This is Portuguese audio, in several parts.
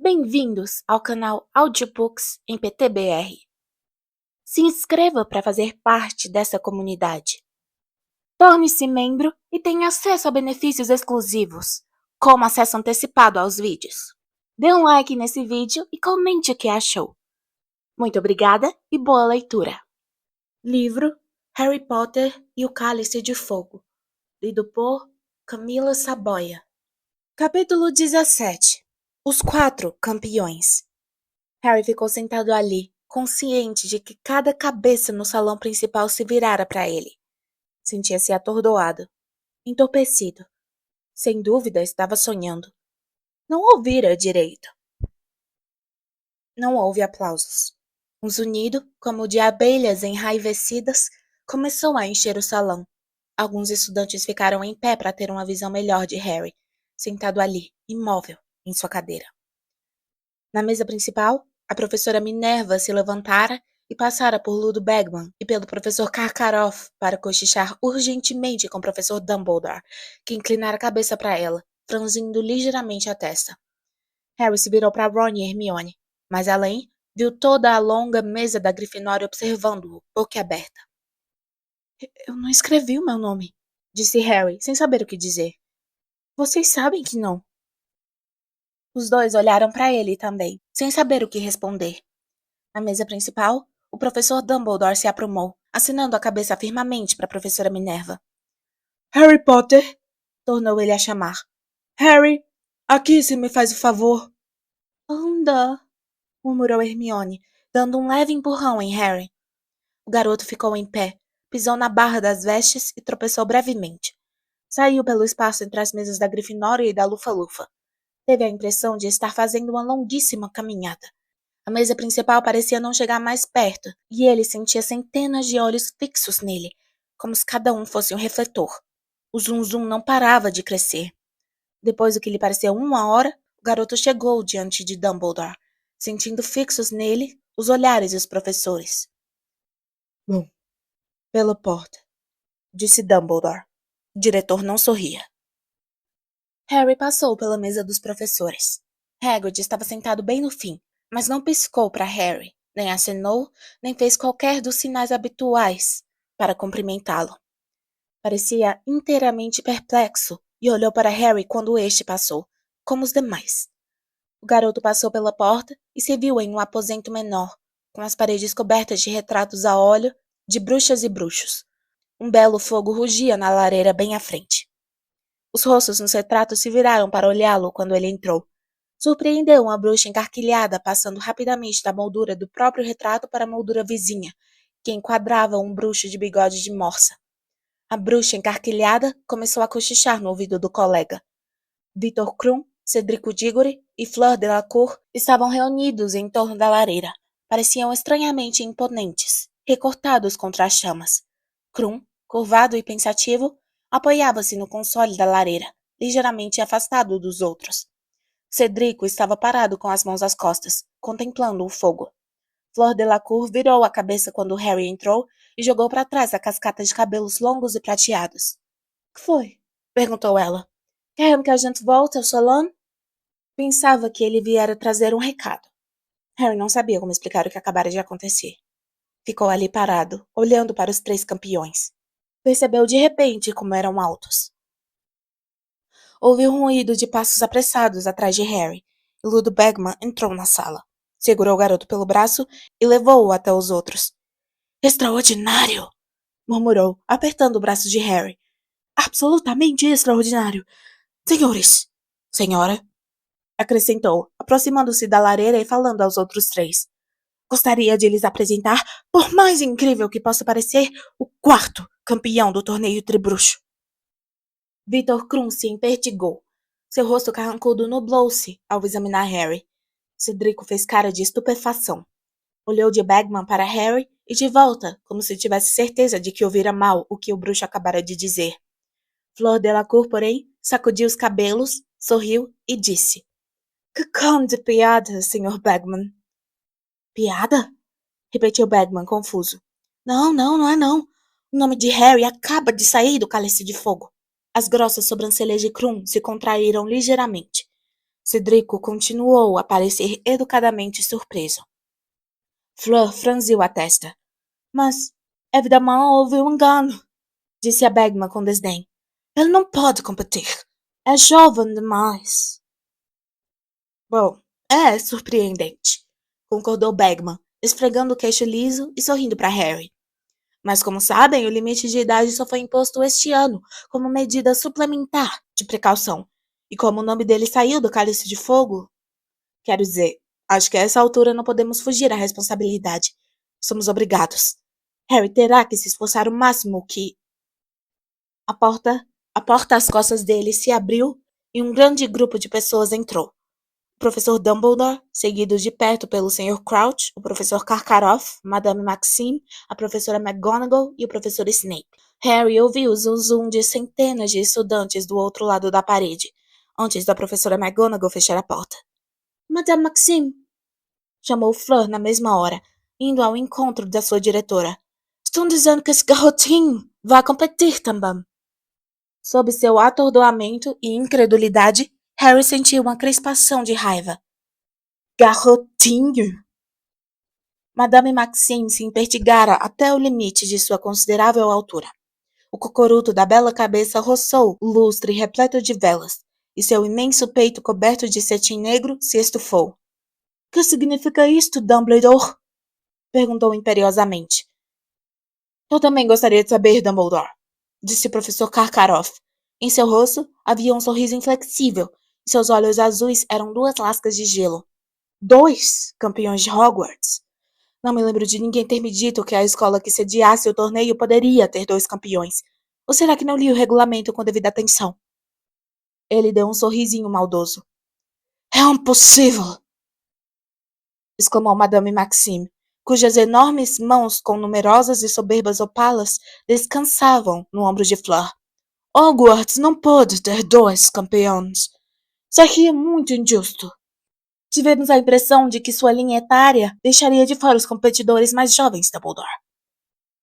Bem-vindos ao canal Audiobooks em PTBR. Se inscreva para fazer parte dessa comunidade. Torne-se membro e tenha acesso a benefícios exclusivos, como acesso antecipado aos vídeos. Dê um like nesse vídeo e comente o que achou. Muito obrigada e boa leitura. Livro Harry Potter e o Cálice de Fogo, lido por Camila Saboia. Capítulo 17. Os 4 campeões. Harry ficou sentado ali, consciente de que cada cabeça no salão principal se virara para ele. Sentia-se atordoado, entorpecido. Sem dúvida, estava sonhando. Não ouvira direito. Não houve aplausos. Um zunido, como o de abelhas enraivecidas, começou a encher o salão. Alguns estudantes ficaram em pé para ter uma visão melhor de Harry, sentado ali, imóvel, em sua cadeira. Na mesa principal, a professora Minerva se levantara e passara por Ludo Bagman e pelo professor Karkaroff para cochichar urgentemente com o professor Dumbledore, que inclinara a cabeça para ela, franzindo ligeiramente a testa. Harry se virou para Ron e Hermione, mas além, viu toda a longa mesa da Grifinória observando-o, boquiaberta. Eu não escrevi o meu nome, disse Harry, sem saber o que dizer. Vocês sabem que não. Os dois olharam para ele também, sem saber o que responder. Na mesa principal, o professor Dumbledore se aprumou, acenando a cabeça firmemente para a professora Minerva. Harry Potter, tornou ele a chamar. Harry, aqui se me faz o favor. Anda, murmurou Hermione, dando um leve empurrão em Harry. O garoto ficou em pé, pisou na barra das vestes e tropeçou brevemente. Saiu pelo espaço entre as mesas da Grifinória e da Lufa-Lufa. Teve a impressão de estar fazendo uma longuíssima caminhada. A mesa principal parecia não chegar mais perto, e ele sentia centenas de olhos fixos nele, como se cada um fosse um refletor. O zum-zum não parava de crescer. Depois do que lhe pareceu 1 hora, o garoto chegou diante de Dumbledore, sentindo fixos nele os olhares dos professores. Bom, pela porta, disse Dumbledore. O diretor não sorria. Harry passou pela mesa dos professores. Hagrid estava sentado bem no fim, mas não piscou para Harry, nem acenou, nem fez qualquer dos sinais habituais para cumprimentá-lo. Parecia inteiramente perplexo e olhou para Harry quando este passou, como os demais. O garoto passou pela porta e se viu em um aposento menor, com as paredes cobertas de retratos a óleo de bruxas e bruxos. Um belo fogo rugia na lareira bem à frente. Os rostos nos retratos se viraram para olhá-lo quando ele entrou. Surpreendeu uma bruxa encarquilhada passando rapidamente da moldura do próprio retrato para a moldura vizinha, que enquadrava um bruxo de bigode de morsa. A bruxa encarquilhada começou a cochichar no ouvido do colega. Victor Krum, Cedrico Diggory e Fleur Delacour estavam reunidos em torno da lareira. Pareciam estranhamente imponentes, recortados contra as chamas. Krum, curvado e pensativo, apoiava-se no console da lareira, ligeiramente afastado dos outros. Cedrico estava parado com as mãos às costas, contemplando o fogo. Fleur Delacour virou a cabeça quando Harry entrou e jogou para trás a cascata de cabelos longos e prateados. — Que foi? — perguntou ela. — Querem que a gente volte ao salão? Pensava que ele viera trazer um recado. Harry não sabia como explicar o que acabara de acontecer. Ficou ali parado, olhando para os 3 campeões. Percebeu de repente como eram altos. Ouviu um ruído de passos apressados atrás de Harry, e Ludo Bagman entrou na sala. Segurou o garoto pelo braço e levou-o até os outros. Extraordinário! Murmurou, apertando o braço de Harry. Absolutamente extraordinário! Senhores! Senhora! Acrescentou, aproximando-se da lareira e falando aos outros 3. Gostaria de lhes apresentar, por mais incrível que possa parecer, o 4º campeão do torneio Tribruxo. Victor Krum se empertigou. Seu rosto carrancudo nublou-se ao examinar Harry. Cedrico fez cara de estupefação. Olhou de Bagman para Harry e de volta, como se tivesse certeza de que ouvira mal o que o bruxo acabara de dizer. Fleur Delacour, porém, sacudiu os cabelos, sorriu e disse: Que cão de piada, Sr. Bagman. Piada? Repetiu Bagman, confuso. Não é não. O nome de Harry acaba de sair do cálice de fogo. As grossas sobrancelhas de Krum se contraíram ligeiramente. Cedrico continuou a parecer educadamente surpreso. Fleur franziu a testa. Mas, evidentemente, houve um engano, disse a Bagman com desdém. Ele não pode competir. É jovem demais. Bom, é surpreendente, concordou Bagman, esfregando o queixo liso e sorrindo para Harry. Mas, como sabem, o limite de idade só foi imposto este ano, como medida suplementar de precaução. E como o nome dele saiu do Cálice de Fogo, quero dizer, acho que a essa altura não podemos fugir à responsabilidade. Somos obrigados. Harry terá que se esforçar o máximo que... A porta às costas dele se abriu e um grande grupo de pessoas entrou. O professor Dumbledore, seguido de perto pelo Sr. Crouch, o professor Karkaroff, Madame Maxime, a professora McGonagall e o professor Snape. Harry ouviu o zum de centenas de estudantes do outro lado da parede, antes da professora McGonagall fechar a porta. Madame Maxime, chamou Fleur na mesma hora, indo ao encontro da sua diretora. Estão dizendo que esse garotinho vai competir também. Sob seu atordoamento e incredulidade, Harry sentiu uma crispação de raiva. Garotinho! Madame Maxime se empertigara até o limite de sua considerável altura. O cocoruto da bela cabeça roçou o lustre repleto de velas, e seu imenso peito coberto de cetim negro se estufou. Que significa isto, Dumbledore? Perguntou imperiosamente. Eu também gostaria de saber, Dumbledore, disse o professor Karkaroff. Em seu rosto havia um sorriso inflexível, e seus olhos azuis eram duas lascas de gelo. 2 campeões de Hogwarts. Não me lembro de ninguém ter me dito que a escola que sediasse o torneio poderia ter 2 campeões. Ou será que não li o regulamento com devida atenção? Ele deu um sorrisinho maldoso. É impossível! Exclamou Madame Maxime, cujas enormes mãos com numerosas e soberbas opalas descansavam no ombro de Fleur. Hogwarts não pode ter 2 campeões. Seria muito injusto. Tivemos a impressão de que sua linha etária deixaria de fora os competidores mais jovens, Dumbledore,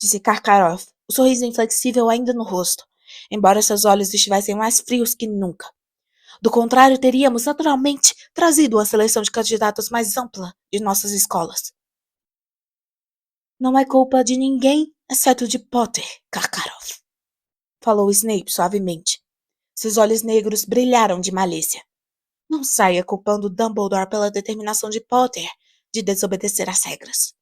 disse Karkaroff, o sorriso inflexível ainda no rosto, embora seus olhos estivessem mais frios que nunca. Do contrário, teríamos naturalmente trazido uma seleção de candidatos mais ampla de nossas escolas. Não é culpa de ninguém, exceto de Potter, Karkaroff, falou Snape suavemente. Seus olhos negros brilharam de malícia. Não saia culpando Dumbledore pela determinação de Potter de desobedecer às regras.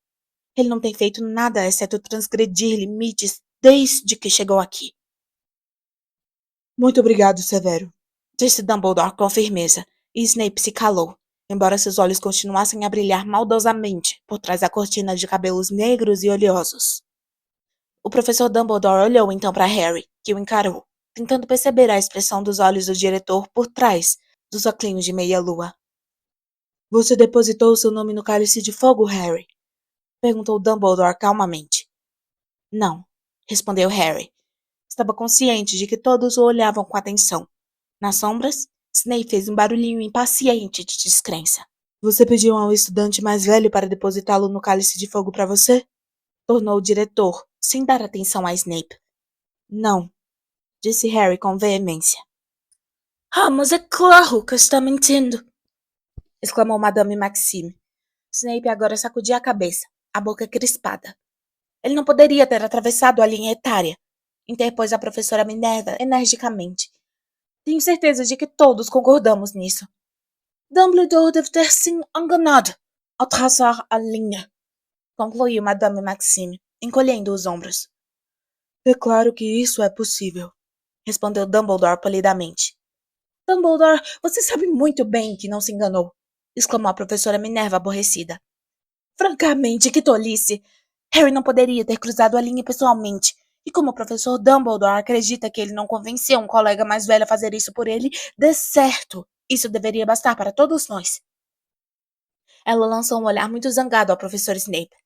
Ele não tem feito nada exceto transgredir limites desde que chegou aqui. Muito obrigado, Severo, disse Dumbledore com firmeza, e Snape se calou, embora seus olhos continuassem a brilhar maldosamente por trás da cortina de cabelos negros e oleosos. O professor Dumbledore olhou então para Harry, que o encarou, tentando perceber a expressão dos olhos do diretor por trás dos óculos de meia-lua. Você depositou seu nome no cálice de fogo, Harry? Perguntou Dumbledore calmamente. Não, respondeu Harry. Estava consciente de que todos o olhavam com atenção. Nas sombras, Snape fez um barulhinho impaciente de descrença. Você pediu a um estudante mais velho para depositá-lo no cálice de fogo para você? Tornou o diretor, sem dar atenção a Snape. Não, disse Harry com veemência. Ah, mas é claro que está mentindo! Exclamou Madame Maxime. Snape agora sacudia a cabeça, a boca crispada. Ele não poderia ter atravessado a linha etária, interpôs a professora Minerva energicamente. Tenho certeza de que todos concordamos nisso. Dumbledore deve ter se enganado ao traçar a linha, concluiu Madame Maxime, encolhendo os ombros. É claro que isso é possível, respondeu Dumbledore polidamente. Dumbledore, você sabe muito bem que não se enganou, exclamou a professora Minerva aborrecida. Francamente, que tolice! Harry não poderia ter cruzado a linha pessoalmente. E como o professor Dumbledore acredita que ele não convenceu um colega mais velho a fazer isso por ele, de certo, isso deveria bastar para todos nós. Ela lançou um olhar muito zangado ao professor Snape.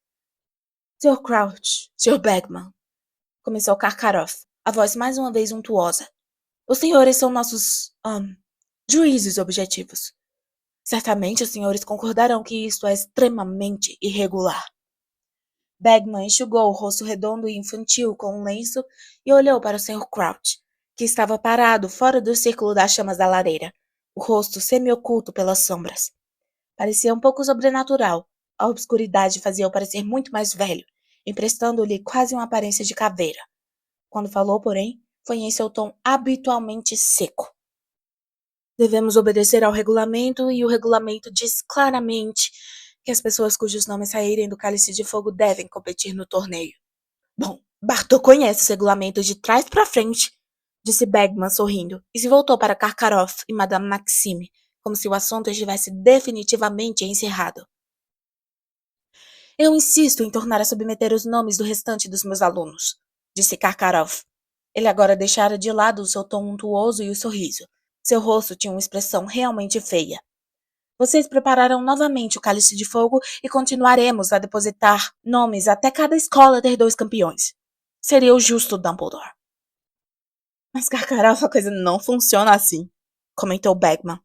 Sr. Crouch, Sr. Bagman, começou Karkaroff, a voz mais uma vez untuosa. Os senhores são nossos, juízes objetivos. Certamente os senhores concordarão que isto é extremamente irregular. Bagman enxugou o rosto redondo e infantil com um lenço e olhou para o Sr. Crouch, que estava parado fora do círculo das chamas da lareira, o rosto semi-oculto pelas sombras. Parecia um pouco sobrenatural. A obscuridade fazia-o parecer muito mais velho, emprestando-lhe quase uma aparência de caveira. Quando falou, porém, foi em seu tom habitualmente seco. Devemos obedecer ao regulamento e o regulamento diz claramente que as pessoas cujos nomes saírem do Cálice de Fogo devem competir no torneio. Bom, Bartô conhece os regulamentos de trás para frente, disse Bagman sorrindo, e se voltou para Karkaroff e Madame Maxime, como se o assunto estivesse definitivamente encerrado. Eu insisto em tornar a submeter os nomes do restante dos meus alunos, disse Karkaroff. Ele agora deixara de lado o seu tom untuoso e o sorriso. Seu rosto tinha uma expressão realmente feia. Vocês prepararão novamente o Cálice de Fogo e continuaremos a depositar nomes até cada escola ter 2 campeões. Seria o justo, Dumbledore. Mas, Karkaroff, a coisa não funciona assim, comentou Bagman.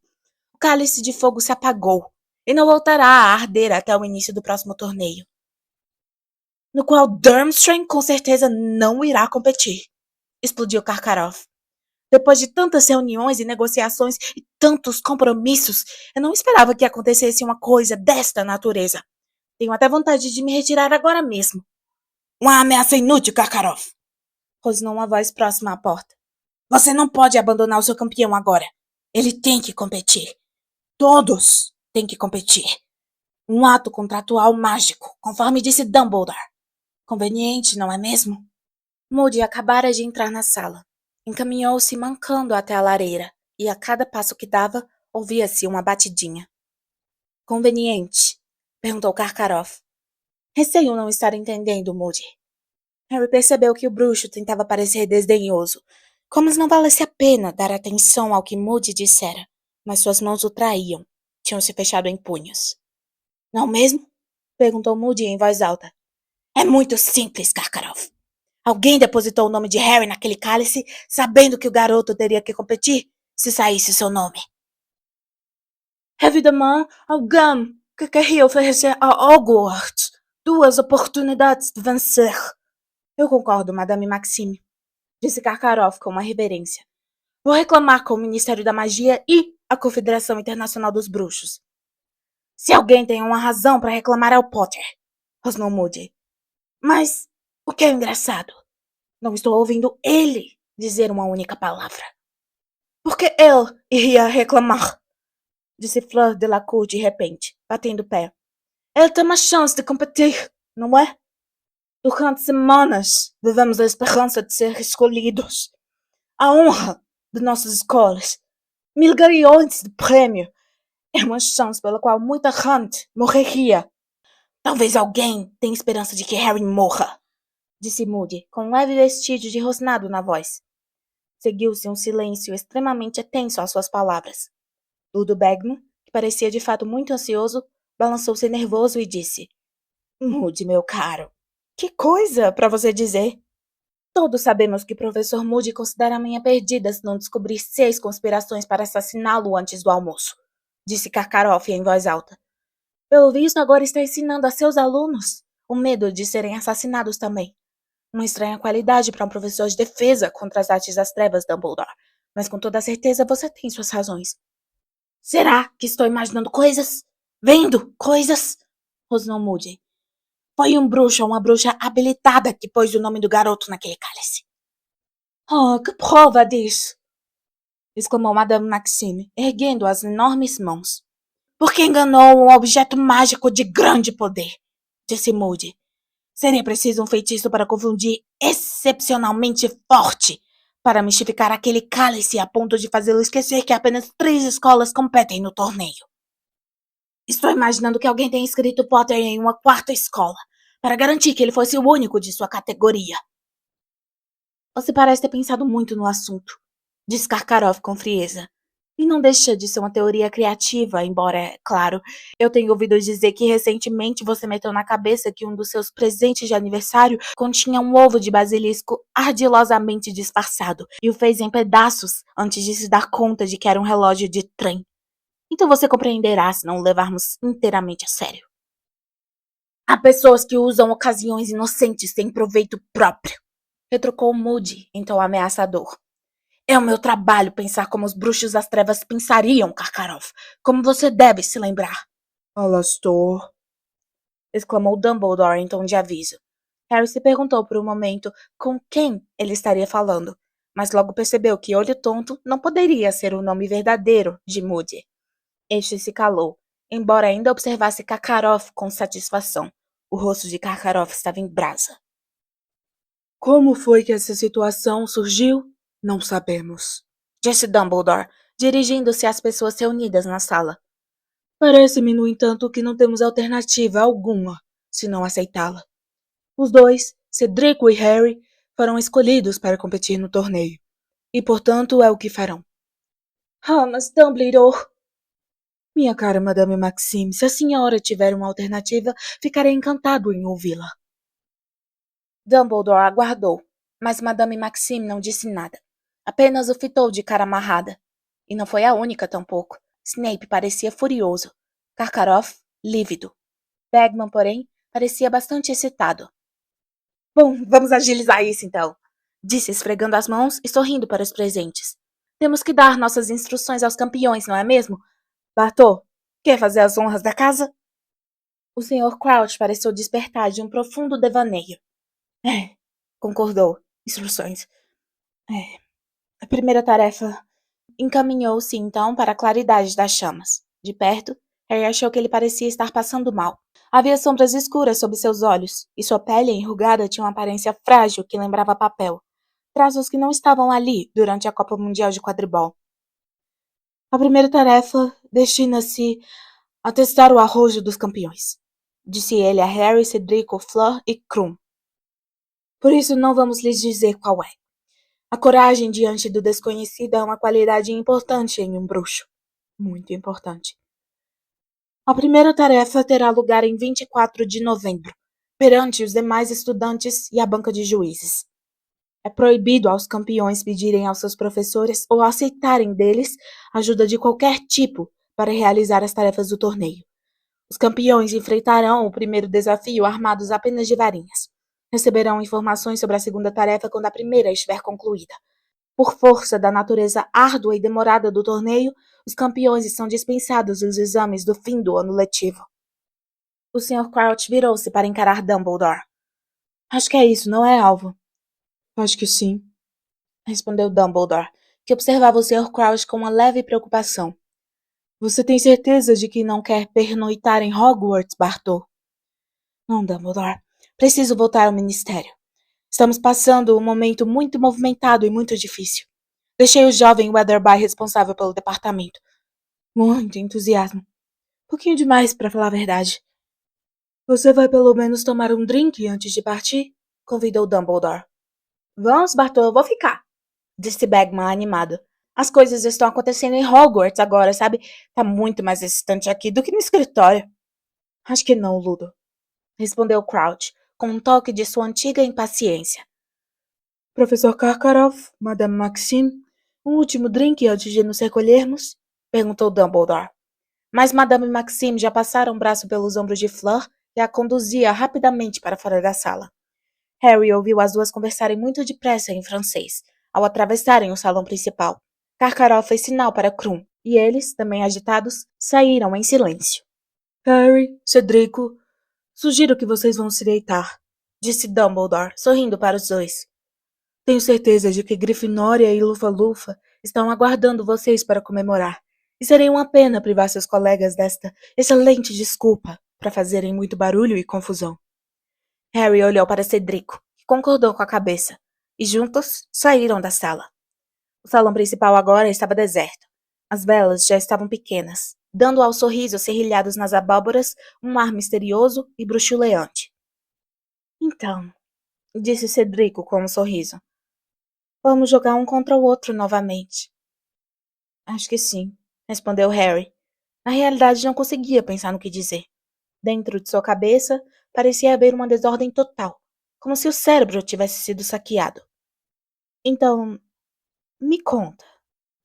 O Cálice de Fogo se apagou e não voltará a arder até o início do próximo torneio, no qual Durmstrang com certeza não irá competir, explodiu Karkaroff. Depois de tantas reuniões e negociações e tantos compromissos, eu não esperava que acontecesse uma coisa desta natureza. Tenho até vontade de me retirar agora mesmo. Uma ameaça inútil, Karkaroff! Rosnou uma voz próxima à porta. Você não pode abandonar o seu campeão agora. Ele tem que competir. Todos têm que competir. Um ato contratual mágico, conforme disse Dumbledore. Conveniente, não é mesmo? Moody acabara de entrar na sala. Encaminhou-se mancando até a lareira, e a cada passo que dava, ouvia-se uma batidinha. Conveniente? Perguntou Karkaroff. Receio não estar entendendo, Moody. Harry percebeu que o bruxo tentava parecer desdenhoso, como se não valesse a pena dar atenção ao que Moody dissera, mas suas mãos o traíam, tinham se fechado em punhos. Não mesmo? Perguntou Moody em voz alta. É muito simples, Karkaroff. Alguém depositou o nome de Harry naquele cálice, sabendo que o garoto teria que competir se saísse seu nome. Evidemment, alguém que queria oferecer a Hogwarts 2 oportunidades de vencer. Eu concordo, Madame Maxime, disse Karkaroff com uma reverência. Vou reclamar com o Ministério da Magia e a Confederação Internacional dos Bruxos. Se alguém tem uma razão para reclamar é o Potter, rosnou Moody. Mas o que é engraçado? Não estou ouvindo ele dizer uma única palavra. Por que ele iria reclamar? Disse Fleur Delacour de repente, batendo o pé. Ele tem uma chance de competir, não é? Durante semanas vivemos a esperança de ser escolhidos. A honra de nossas escolas. 1000 galeões de prêmio. É uma chance pela qual muita gente morreria. Talvez alguém tenha esperança de que Harry morra, disse Moody, com um leve vestígio de rosnado na voz. Seguiu-se um silêncio extremamente tenso às suas palavras. Ludo Bagman, que parecia de fato muito ansioso, balançou-se nervoso e disse: Moody, meu caro, que coisa para você dizer! Todos sabemos que o professor Moody considera a manhã perdida se não descobrir 6 conspirações para assassiná-lo antes do almoço, disse Karkaroff em voz alta. Pelo visto, agora está ensinando a seus alunos o medo de serem assassinados também. Uma estranha qualidade para um professor de defesa contra as artes das trevas, Dumbledore, mas com toda certeza você tem suas razões. Será que estou imaginando coisas? Vendo coisas? Rosnou Moody. Foi um bruxo ou uma bruxa habilitada que pôs o nome do garoto naquele cálice. Oh, que prova disso! Exclamou Madame Maxime, erguendo as enormes mãos. Porque enganou um objeto mágico de grande poder, disse Moody. Seria preciso um feitiço para confundir excepcionalmente forte para mistificar aquele cálice a ponto de fazê-lo esquecer que apenas 3 escolas competem no torneio. Estou imaginando que alguém tenha escrito Potter em uma 4ª escola, para garantir que ele fosse o único de sua categoria. Você parece ter pensado muito no assunto, disse Karkaroff com frieza. E não deixa de ser uma teoria criativa, embora, é claro, eu tenha ouvido dizer que recentemente você meteu na cabeça que um dos seus presentes de aniversário continha um ovo de basilisco ardilosamente disfarçado e o fez em pedaços antes de se dar conta de que era um relógio de trem. Então você compreenderá se não o levarmos inteiramente a sério. Há pessoas que usam ocasiões inocentes sem proveito próprio, retrucou Moody em tom ameaçador. É o meu trabalho pensar como os bruxos das trevas pensariam, Karkaroff. Como você deve se lembrar. Alastor, exclamou Dumbledore em tom de aviso. Harry se perguntou por um momento com quem ele estaria falando, mas logo percebeu que Olho Tonto não poderia ser o nome verdadeiro de Moody. Este se calou, embora ainda observasse Karkaroff com satisfação. O rosto de Karkaroff estava em brasa. Como foi que essa situação surgiu? Não sabemos, disse Dumbledore, dirigindo-se às pessoas reunidas na sala. Parece-me, no entanto, que não temos alternativa alguma, se não aceitá-la. Os dois, Cedrico e Harry, foram escolhidos para competir no torneio, e portanto é o que farão. Ah, mas Dumbledore... Minha cara Madame Maxime, se a senhora tiver uma alternativa, ficarei encantado em ouvi-la. Dumbledore aguardou, mas Madame Maxime não disse nada. Apenas o fitou de cara amarrada. E não foi a única tampouco. Snape parecia furioso. Karkaroff, lívido. Bagman, porém, parecia bastante excitado. Bom, vamos agilizar isso então, disse esfregando as mãos e sorrindo para os presentes. Temos que dar nossas instruções aos campeões, não é mesmo? Bartô, quer fazer as honras da casa? O Sr. Crouch pareceu despertar de um profundo devaneio. Concordou. Instruções. A primeira tarefa. Encaminhou-se então para a claridade das chamas. De perto, Harry achou que ele parecia estar passando mal. Havia sombras escuras sob seus olhos, e sua pele enrugada tinha uma aparência frágil que lembrava papel. Traços que não estavam ali durante a Copa Mundial de Quadribol. A primeira tarefa destina-se a testar o arrojo dos campeões, disse ele a Harry, Cedrico, Fleur e Krum. Por isso não vamos lhes dizer qual é. A coragem diante do desconhecido é uma qualidade importante em um bruxo. Muito importante. A primeira tarefa terá lugar em 24 de novembro, perante os demais estudantes e a banca de juízes. É proibido aos campeões pedirem aos seus professores ou aceitarem deles ajuda de qualquer tipo para realizar as tarefas do torneio. Os campeões enfrentarão o primeiro desafio armados apenas de varinhas. Receberão informações sobre a segunda tarefa quando a primeira estiver concluída. Por força da natureza árdua e demorada do torneio, os campeões estão dispensados dos exames do fim do ano letivo. O Sr. Crouch virou-se para encarar Dumbledore. Acho que é isso, não é, Alvo? Acho que sim, respondeu Dumbledore, que observava o Sr. Crouch com uma leve preocupação. Você tem certeza de que não quer pernoitar em Hogwarts, Bartô? Não, Dumbledore. Preciso voltar ao ministério. Estamos passando um momento muito movimentado e muito difícil. Deixei o jovem Weatherby responsável pelo departamento. Muito entusiasmo. Pouquinho demais, para falar a verdade. Você vai pelo menos tomar um drink antes de partir? Convidou Dumbledore. Vamos, Bartô, eu vou ficar, disse Bagman animado. As coisas estão acontecendo em Hogwarts agora, sabe? Tá muito mais excitante aqui do que no escritório. Acho que não, Ludo, respondeu Crouch, com um toque de sua antiga impaciência. Professor Karkaroff, Madame Maxime, um último drink antes de nos recolhermos? Perguntou Dumbledore. Mas Madame Maxime já passara um braço pelos ombros de Fleur e a conduzia rapidamente para fora da sala. Harry ouviu as duas conversarem muito depressa em francês, ao atravessarem o salão principal. Karkaroff fez sinal para Krum, e eles, também agitados, saíram em silêncio. Harry, Cedrico, sugiro que vocês vão se deitar, disse Dumbledore, sorrindo para os dois. Tenho certeza de que Grifinória e Lufa-Lufa estão aguardando vocês para comemorar, e seria uma pena privar seus colegas desta excelente desculpa para fazerem muito barulho e confusão. Harry olhou para Cedrico, que concordou com a cabeça, e juntos saíram da sala. O salão principal agora estava deserto. As velas já estavam pequenas, dando aos sorrisos serrilhados nas abóboras um ar misterioso e bruxuleante. Então, disse Cedrico com um sorriso, vamos jogar um contra o outro novamente. Acho que sim, respondeu Harry. Na realidade, não conseguia pensar no que dizer. Dentro de sua cabeça, parecia haver uma desordem total, como se o cérebro tivesse sido saqueado. Então, me conta,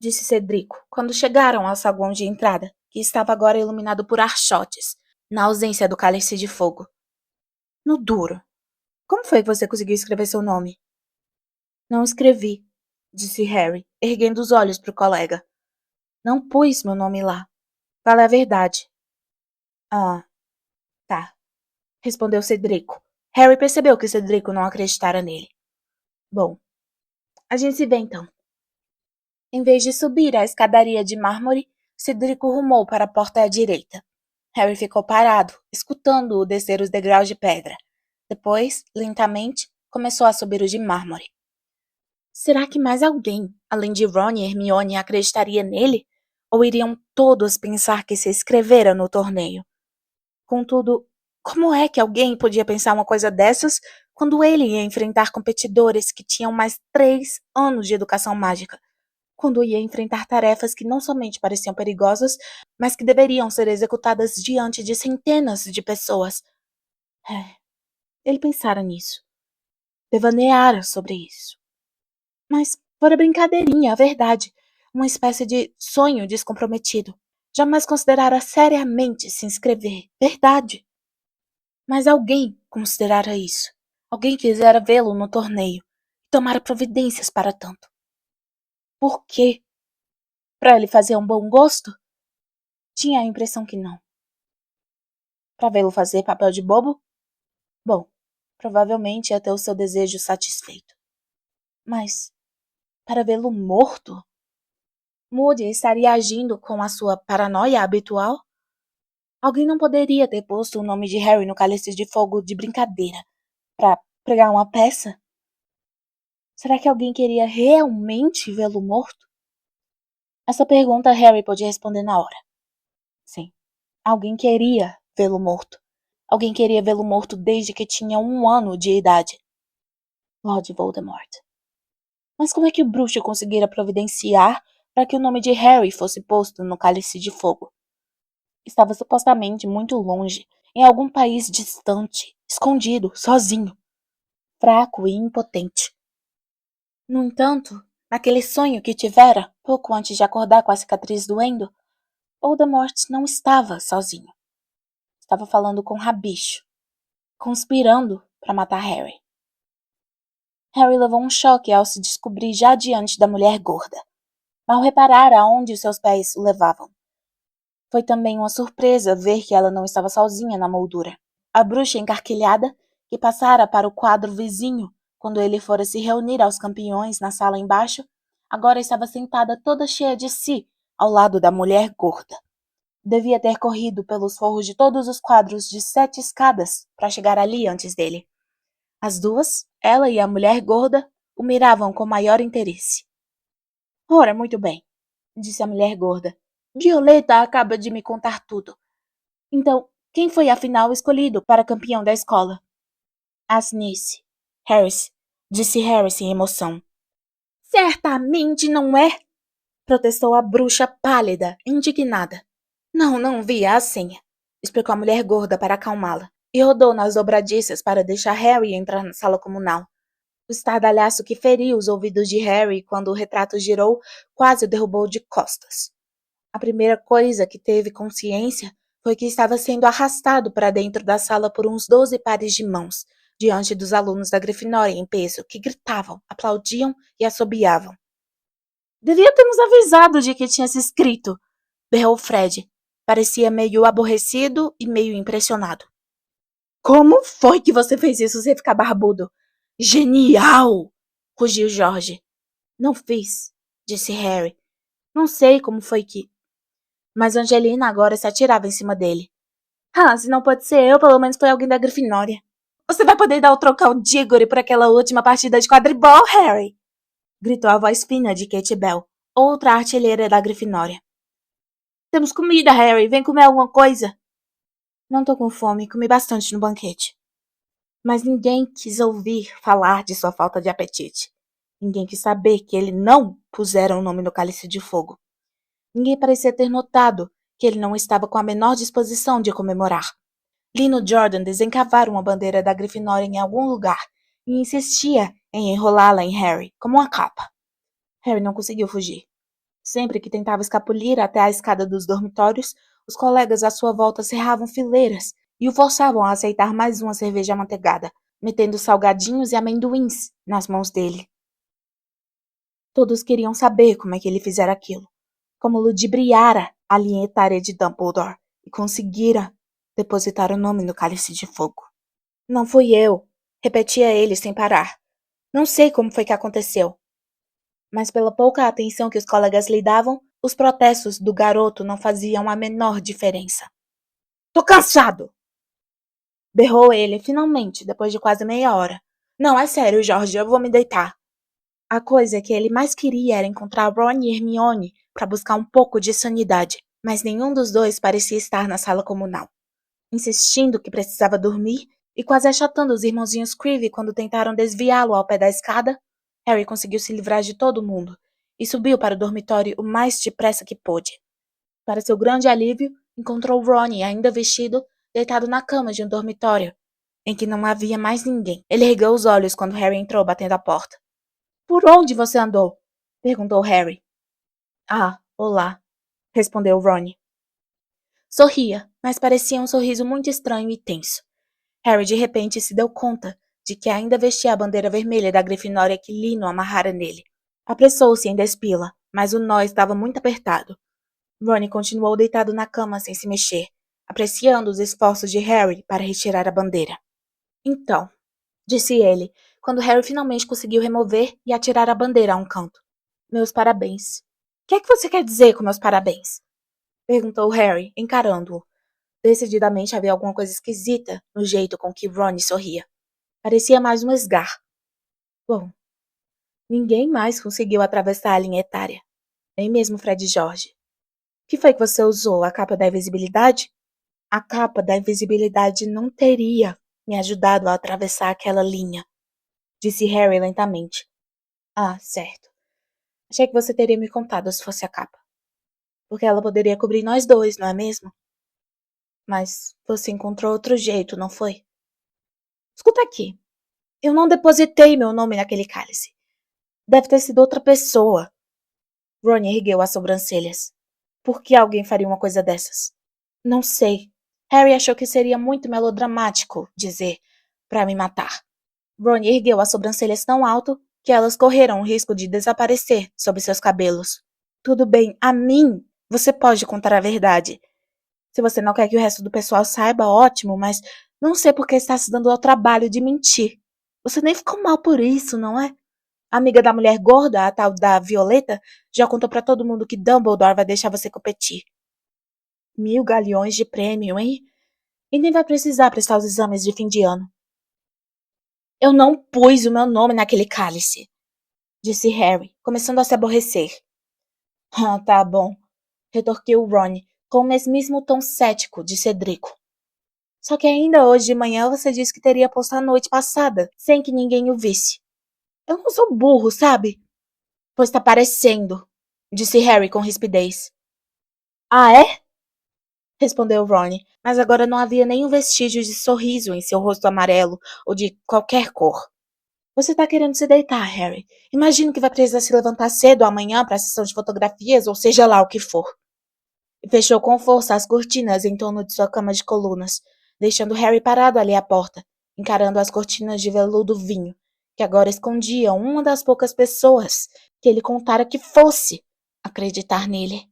disse Cedrico, quando chegaram ao saguão de entrada, que estava agora iluminado por archotes, na ausência do cálice de fogo. No duro. Como foi que você conseguiu escrever seu nome? Não escrevi, disse Harry, erguendo os olhos para o colega. Não pus meu nome lá. Fala a verdade. Ah, tá, respondeu Cedrico. Harry percebeu que Cedrico não acreditara nele. Bom, a gente se vê então. Em vez de subir a escadaria de mármore, Cedrico rumou para a porta à direita. Harry ficou parado, escutando-o descer os degraus de pedra. Depois, lentamente, começou a subir os de mármore. Será que mais alguém, além de Ron e Hermione, acreditaria nele? Ou iriam todos pensar que se inscrevera no torneio? Contudo, como é que alguém podia pensar uma coisa dessas quando ele ia enfrentar competidores que tinham mais 3 anos de educação mágica? Quando ia enfrentar tarefas que não somente pareciam perigosas, mas que deveriam ser executadas diante de centenas de pessoas? Ele pensara nisso. Devaneara sobre isso. Mas fora brincadeirinha, a verdade. Uma espécie de sonho descomprometido. Jamais considerara seriamente se inscrever. Verdade. Mas alguém considerara isso. Alguém quisera vê-lo no torneio. E tomara providências para tanto. Por quê? Para ele fazer um bom gosto? Tinha a impressão que não. Para vê-lo fazer papel de bobo? Bom, provavelmente ia ter o seu desejo satisfeito. Mas, para vê-lo morto? Moody estaria agindo com a sua paranoia habitual? Alguém não poderia ter posto o nome de Harry no cálice de fogo de brincadeira, para pregar uma peça? Será que alguém queria realmente vê-lo morto? Essa pergunta Harry podia responder na hora. Sim, alguém queria vê-lo morto. Alguém queria vê-lo morto desde que tinha 1 ano de idade. Lord Voldemort. Mas como é que o bruxo conseguira providenciar para que o nome de Harry fosse posto no cálice de fogo? Estava supostamente muito longe, em algum país distante, escondido, sozinho, fraco e impotente. No entanto, naquele sonho que tivera, pouco antes de acordar com a cicatriz doendo, Voldemort não estava sozinho. Estava falando com Rabicho, conspirando para matar Harry. Harry levou um choque ao se descobrir já diante da mulher gorda. Mal reparara aonde os seus pés o levavam. Foi também uma surpresa ver que ela não estava sozinha na moldura. A bruxa encarquilhada, que passara para o quadro vizinho quando ele fora se reunir aos campeões na sala embaixo, agora estava sentada toda cheia de si, ao lado da mulher gorda. Devia ter corrido pelos forros de todos os quadros de 7 escadas para chegar ali antes dele. As duas, ela e a mulher gorda, o miravam com maior interesse. Ora, muito bem, disse a mulher gorda. Violeta acaba de me contar tudo. Então, quem foi afinal escolhido para campeão da escola? Asnice. Harris, disse Harris em emoção. Certamente não é, protestou a bruxa pálida, indignada. Não vi a senha, explicou a mulher gorda para acalmá-la, e rodou nas dobradiças para deixar Harry entrar na sala comunal. O estardalhaço que feriu os ouvidos de Harry quando o retrato girou quase o derrubou de costas. A primeira coisa que teve consciência foi que estava sendo arrastado para dentro da sala por uns 12 pares de mãos, diante dos alunos da Grifinória em peso, que gritavam, aplaudiam e assobiavam. Devia ter nos avisado de que tinha se inscrito, berrou Fred. Parecia meio aborrecido e meio impressionado. Como foi que você fez isso sem ficar barbudo? Genial! Rugiu Jorge. Não fiz, disse Harry. Não sei como foi que... Mas Angelina agora se atirava em cima dele. Se não pode ser eu, pelo menos foi alguém da Grifinória. Você vai poder dar o trocão Diggory por aquela última partida de quadribol, Harry! Gritou a voz fina de Kate Bell, outra artilheira da Grifinória. Temos comida, Harry. Vem comer alguma coisa. Não tô com fome. Comi bastante no banquete. Mas ninguém quis ouvir falar de sua falta de apetite. Ninguém quis saber que ele não pusera o nome no cálice de fogo. Ninguém parecia ter notado que ele não estava com a menor disposição de comemorar. Lino Jordan desencavara uma bandeira da Grifinória em algum lugar e insistia em enrolá-la em Harry, como uma capa. Harry não conseguiu fugir. Sempre que tentava escapulir até a escada dos dormitórios, os colegas à sua volta cerravam fileiras e o forçavam a aceitar mais uma cerveja amanteigada, metendo salgadinhos e amendoins nas mãos dele. Todos queriam saber como é que ele fizera aquilo, como ludibriara a linha etária de Dumbledore e conseguira depositar o nome no cálice de fogo. Não fui eu, repetia ele sem parar. Não sei como foi que aconteceu. Mas pela pouca atenção que os colegas lhe davam, os protestos do garoto não faziam a menor diferença. Tô cansado! Berrou ele, finalmente, depois de quase meia hora. Não, é sério, Jorge, eu vou me deitar. A coisa que ele mais queria era encontrar Ron e Hermione para buscar um pouco de sanidade, mas nenhum dos dois parecia estar na sala comunal. Insistindo que precisava dormir e quase achatando os irmãozinhos Creevy quando tentaram desviá-lo ao pé da escada, Harry conseguiu se livrar de todo mundo e subiu para o dormitório o mais depressa que pôde. Para seu grande alívio, encontrou Ron, ainda vestido, deitado na cama de um dormitório, em que não havia mais ninguém. Ele ergueu os olhos quando Harry entrou batendo a porta. Por onde você andou? Perguntou Harry. Ah, olá, respondeu Ron. Sorria, mas parecia um sorriso muito estranho e tenso. Harry de repente se deu conta de que ainda vestia a bandeira vermelha da Grifinória que Lino amarrara nele. Apressou-se em despila, mas o nó estava muito apertado. Ron continuou deitado na cama sem se mexer, apreciando os esforços de Harry para retirar a bandeira. Então, disse ele, quando Harry finalmente conseguiu remover e atirar a bandeira a um canto. Meus parabéns. O que é que você quer dizer com meus parabéns? Perguntou Harry, encarando-o. Decididamente havia alguma coisa esquisita no jeito com que Ron sorria. Parecia mais um esgar. Bom, ninguém mais conseguiu atravessar a linha etária. Nem mesmo Fred e George. Que foi que você usou? A capa da invisibilidade? A capa da invisibilidade não teria me ajudado a atravessar aquela linha, disse Harry lentamente. Ah, certo. Achei que você teria me contado se fosse a capa. Porque ela poderia cobrir nós dois, não é mesmo? Mas você encontrou outro jeito, não foi? Escuta aqui. Eu não depositei meu nome naquele cálice. Deve ter sido outra pessoa. Ron ergueu as sobrancelhas. Por que alguém faria uma coisa dessas? Não sei. Harry achou que seria muito melodramático dizer para me matar. Ron ergueu as sobrancelhas tão alto que elas correram o risco de desaparecer sob seus cabelos. Tudo bem, a mim você pode contar a verdade. Se você não quer que o resto do pessoal saiba, ótimo, mas não sei por que está se dando ao trabalho de mentir. Você nem ficou mal por isso, não é? A amiga da mulher gorda, a tal da Violeta, já contou pra todo mundo que Dumbledore vai deixar você competir. 1000 galeões de prêmio, hein? E nem vai precisar prestar os exames de fim de ano. Eu não pus o meu nome naquele cálice, disse Harry, começando a se aborrecer. Ah, tá bom, retorquiu Ron, com o mesmíssimo tom cético de Cedrico. Só que ainda hoje de manhã você disse que teria posto a noite passada, sem que ninguém o visse. Eu não sou burro, sabe? Pois tá parecendo, disse Harry com rispidez. Ah, é? Respondeu Ron, mas agora não havia nenhum vestígio de sorriso em seu rosto amarelo ou de qualquer cor. Você tá querendo se deitar, Harry. Imagino que vai precisar se levantar cedo amanhã para a sessão de fotografias ou seja lá o que for. E fechou com força as cortinas em torno de sua cama de colunas, deixando Harry parado ali à porta, encarando as cortinas de veludo vinho, que agora escondiam uma das poucas pessoas que ele contara que fosse acreditar nele.